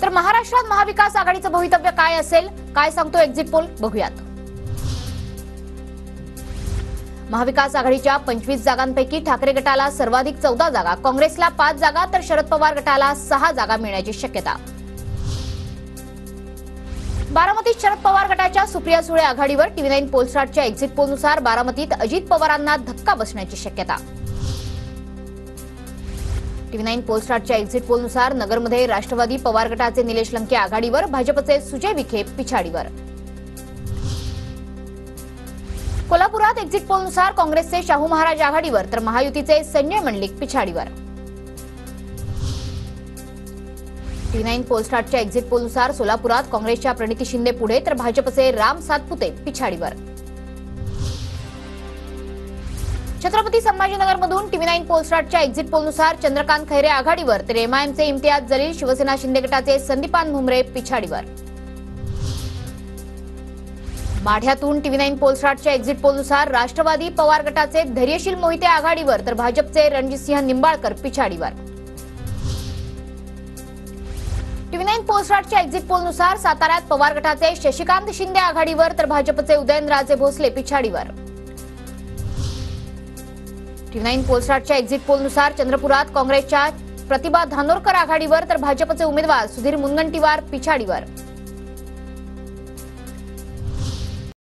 तर महाराष्ट्रात महाविकास आघाडीचं भवितव्य काय असेल, काय सांगतो एक्झिट पोल, बघूयात. महाविकास आघाडीच्या 25 जागांपैकी ठाकरे गटाला सर्वाधिक 14 जागा, काँग्रेसला 5 जागा तर शरद पवार गटाला 6 जागा मिळण्याची शक्यता. बारामतीत शरद पवार गटाच्या सुप्रिया सुळे आघाडीवर TV9 पोलस्टारच्या एक्झिट पोलनुसार बारामतीत अजित पवारांना धक्का बसण्याची शक्यता. TV9 पोलस्टारच्या एक्झिट पोलनुसार नगरमध्ये राष्ट्रवादी पवार गटाचे निलेश लंके आघाडीवर, भाजपचे सुजय विखे पिछाडीवर. कोल्हापुरात एक्झिट पोलनुसार काँग्रेसचे शाहू महाराज आघाडीवर तर महायुतीचे संजय मंडलिक पिछाडीवर. TV9 पोलस्टारच्या एक्झिट पोलनुसार सोलापुरात काँग्रेसच्या प्रणिती शिंदे पुढे तर भाजपचे राम सातपुते पिछाडीवर. छत्रपती संभाजीनगरमधून TV9 पोलस्टारच्या एक्झिट पोलनुसार चंद्रकांत खैरे आघाडीवर तर MIMचे इम्तियाज जलील, शिवसेना शिंदे गटाचे संदीपान भुमरे पिछाडीवर. माढ्यातून TV9 पोलस्टारच्या एक्झिट पोलनुसार राष्ट्रवादी पवार गटाचे धैर्यशील मोहिते आघाडीवर तर भाजपचे रणजितसिंह निंबाळकर पिछाडीवर. TV9 पोलस्टारच्या एक्झिट पोलनुसार साताऱ्यात पवार गटाचे शशिकांत शिंदे आघाडीवर तर भाजपचे उदयनराजे भोसले पिछाडीवर. TV9 पोलस्टारच्या एक्झिट पोलनुसार चंद्रपुरात काँग्रेसच्या प्रतिभा धानोरकर आघाडीवर तर भाजपचे उमेदवार सुधीर मुनगंटीवार पिछाडीवर.